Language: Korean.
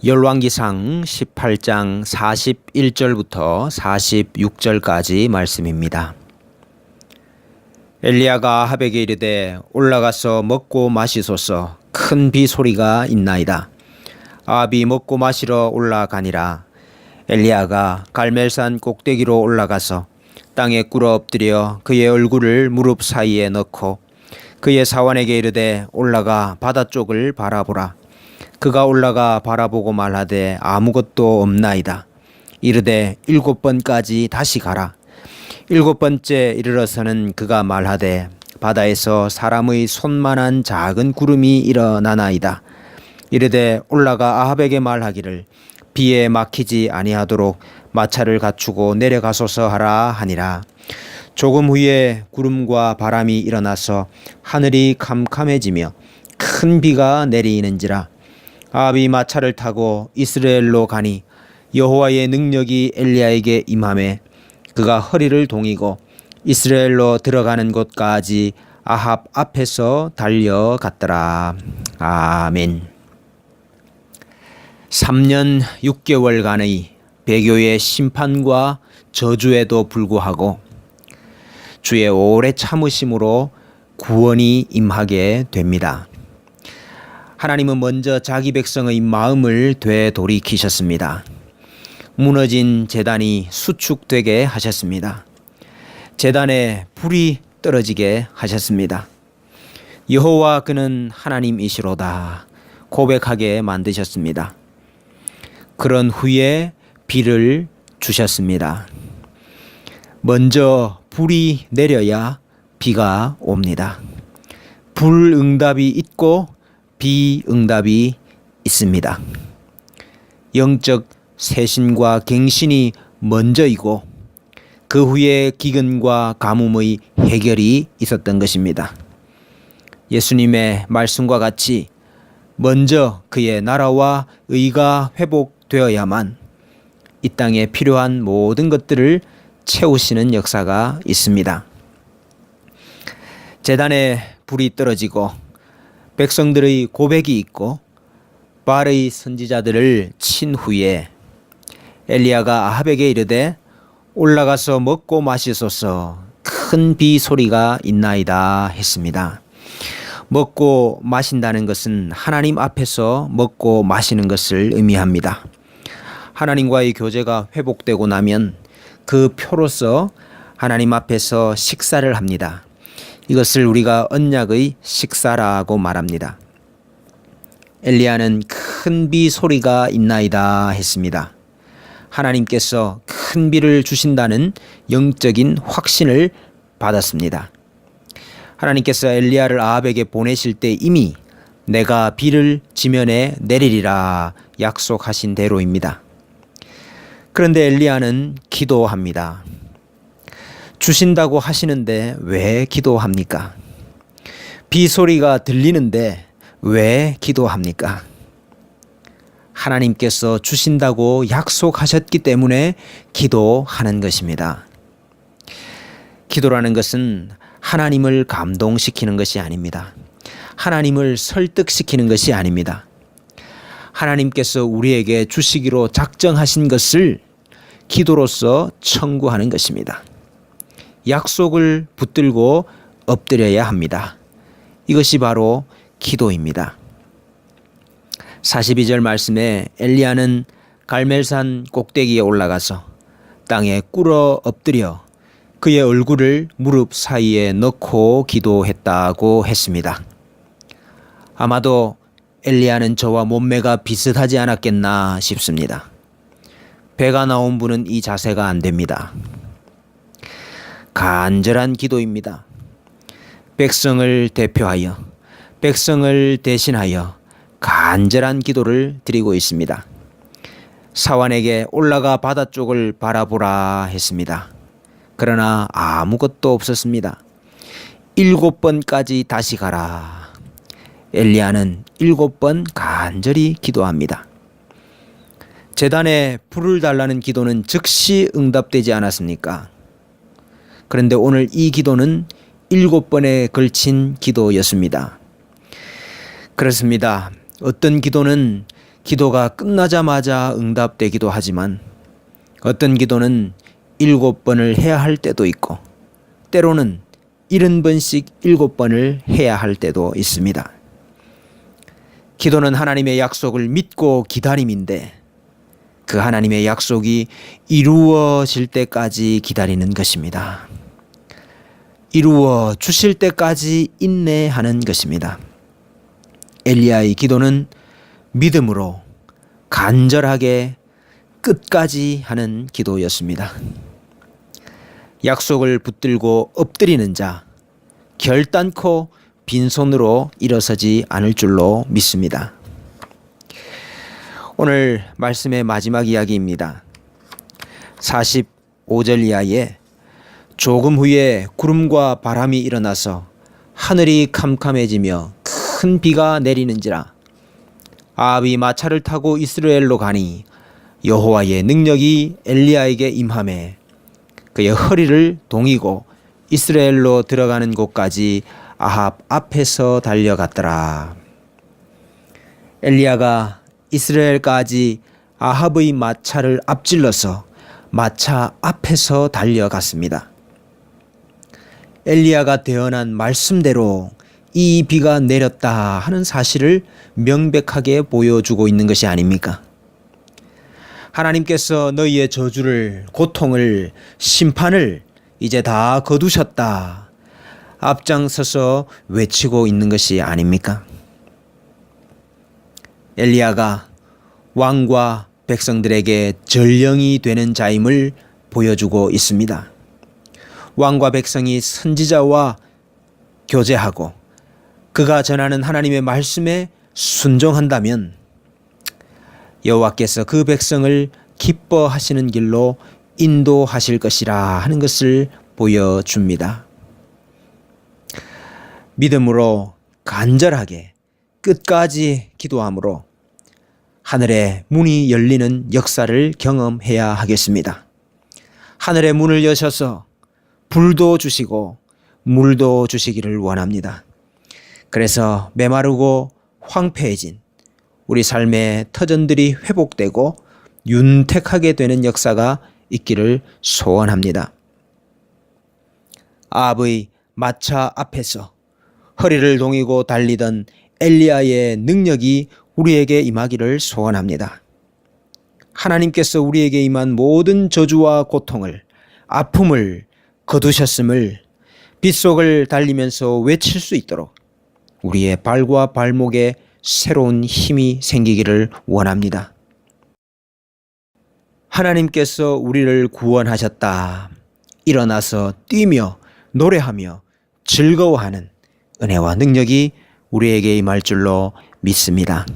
열왕기상 18장 41절부터 46절까지 말씀입니다. 엘리야가 아합에게 이르되 올라가서 먹고 마시소서. 큰 비 소리가 있나이다. 아합이 먹고 마시러 올라가니라. 엘리야가 갈멜산 꼭대기로 올라가서 땅에 꿇어 엎드려 그의 얼굴을 무릎 사이에 넣고 그의 사환에게 이르되 올라가 바다 쪽을 바라보라. 그가 올라가 바라보고 말하되 아무것도 없나이다. 이르되 7번까지 다시 가라. 7번째 이르러서는 그가 말하되 바다에서 사람의 손만한 작은 구름이 일어나나이다. 이르되 올라가 아합에게 말하기를 비에 막히지 아니하도록 마차를 갖추고 내려가소서 하라 하니라. 조금 후에 구름과 바람이 일어나서 하늘이 캄캄해지며 큰 비가 내리는지라. 아합이 마차를 타고 이스라엘로 가니 여호와의 능력이 엘리야에게 임하매 그가 허리를 동이고 이스라엘로 들어가는 곳까지 아합 앞에서 달려갔더라. 아멘. 3년 6개월간의 배교의 심판과 저주에도 불구하고 주의 오래 참으심으로 구원이 임하게 됩니다. 하나님은 먼저 자기 백성의 마음을 되돌이키셨습니다. 무너진 제단이 수축되게 하셨습니다. 제단에 불이 떨어지게 하셨습니다. 여호와 그는 하나님이시로다 고백하게 만드셨습니다. 그런 후에 비를 주셨습니다. 먼저 불이 내려야 비가 옵니다. 불응답이 있고 비응답이 있습니다. 영적 세신과 갱신이 먼저이고 그 후에 기근과 가뭄의 해결이 있었던 것입니다. 예수님의 말씀과 같이 먼저 그의 나라와 의가 회복되어야만 이 땅에 필요한 모든 것들을 채우시는 역사가 있습니다. 제단에 불이 떨어지고 백성들의 고백이 있고 바알의 선지자들을 친 후에 엘리야가 아합에게 이르되 올라가서 먹고 마시소서. 큰 비 소리가 있나이다 했습니다. 먹고 마신다는 것은 하나님 앞에서 먹고 마시는 것을 의미합니다. 하나님과의 교제가 회복되고 나면 그 표로서 하나님 앞에서 식사를 합니다. 이것을 우리가 언약의 식사라고 말합니다. 엘리야는 큰 비 소리가 있나이다 했습니다. 하나님께서 큰 비를 주신다는 영적인 확신을 받았습니다. 하나님께서 엘리야를 아합에게 보내실 때 이미 내가 비를 지면에 내리리라 약속하신 대로입니다. 그런데 엘리야는 기도합니다. 주신다고 하시는데 왜 기도합니까? 비 소리가 들리는데 왜 기도합니까? 하나님께서 주신다고 약속하셨기 때문에 기도하는 것입니다. 기도라는 것은 하나님을 감동시키는 것이 아닙니다. 하나님을 설득시키는 것이 아닙니다. 하나님께서 우리에게 주시기로 작정하신 것을 기도로서 청구하는 것입니다. 약속을 붙들고 엎드려야 합니다. 이것이 바로 기도입니다. 42절 말씀에 엘리야는 갈멜산 꼭대기에 올라가서 땅에 꿇어 엎드려 그의 얼굴을 무릎 사이에 넣고 기도했다고 했습니다. 아마도 엘리야는 저와 몸매가 비슷하지 않았겠나 싶습니다. 배가 나온 분은 이 자세가 안 됩니다. 간절한 기도입니다. 백성을 대표하여, 백성을 대신하여 간절한 기도를 드리고 있습니다. 사환에게 올라가 바다 쪽을 바라보라 했습니다. 그러나 아무것도 없었습니다. 7번까지 다시 가라. 엘리야는 7번 간절히 기도합니다. 제단에 불을 달라는 기도는 즉시 응답되지 않았습니까? 그런데 오늘 이 기도는 7번에 걸친 기도였습니다. 그렇습니다. 어떤 기도는 기도가 끝나자마자 응답되기도 하지만 어떤 기도는 7번을 해야 할 때도 있고 때로는 70번씩 7번을 해야 할 때도 있습니다. 기도는 하나님의 약속을 믿고 기다림인데 그 하나님의 약속이 이루어질 때까지 기다리는 것입니다. 이루어 주실 때까지 인내하는 것입니다. 엘리야의 기도는 믿음으로 간절하게 끝까지 하는 기도였습니다. 약속을 붙들고 엎드리는 자, 결단코 빈손으로 일어서지 않을 줄로 믿습니다. 오늘 말씀의 마지막 이야기입니다. 45절 이하에 조금 후에 구름과 바람이 일어나서 하늘이 캄캄해지며 큰 비가 내리는지라 아합이 마차를 타고 이스라엘로 가니 여호와의 능력이 엘리야에게 임하매 그의 허리를 동이고 이스라엘로 들어가는 곳까지 아합 앞에서 달려갔더라. 엘리야가 이스라엘까지 아합의 마차를 앞질러서 마차 앞에서 달려갔습니다. 엘리야가 대언한 말씀대로 이 비가 내렸다 하는 사실을 명백하게 보여주고 있는 것이 아닙니까? 하나님께서 너희의 저주를, 고통을, 심판을 이제 다 거두셨다. 앞장서서 외치고 있는 것이 아닙니까? 엘리야가 왕과 백성들에게 전령이 되는 자임을 보여주고 있습니다. 왕과 백성이 선지자와 교제하고 그가 전하는 하나님의 말씀에 순종한다면 여호와께서 그 백성을 기뻐하시는 길로 인도하실 것이라 하는 것을 보여줍니다. 믿음으로 간절하게 끝까지 기도함으로 하늘의 문이 열리는 역사를 경험해야 하겠습니다. 하늘의 문을 여셔서 불도 주시고 물도 주시기를 원합니다. 그래서 메마르고 황폐해진 우리 삶의 터전들이 회복되고 윤택하게 되는 역사가 있기를 소원합니다. 아합의 마차 앞에서 허리를 동이고 달리던 엘리야의 능력이 우리에게 임하기를 소원합니다. 하나님께서 우리에게 임한 모든 저주와 고통을, 아픔을 거두셨음을 빗속을 달리면서 외칠 수 있도록 우리의 발과 발목에 새로운 힘이 생기기를 원합니다. 하나님께서 우리를 구원하셨다. 일어나서 뛰며 노래하며 즐거워하는 은혜와 능력이 우리에게 임할 줄로 믿습니다.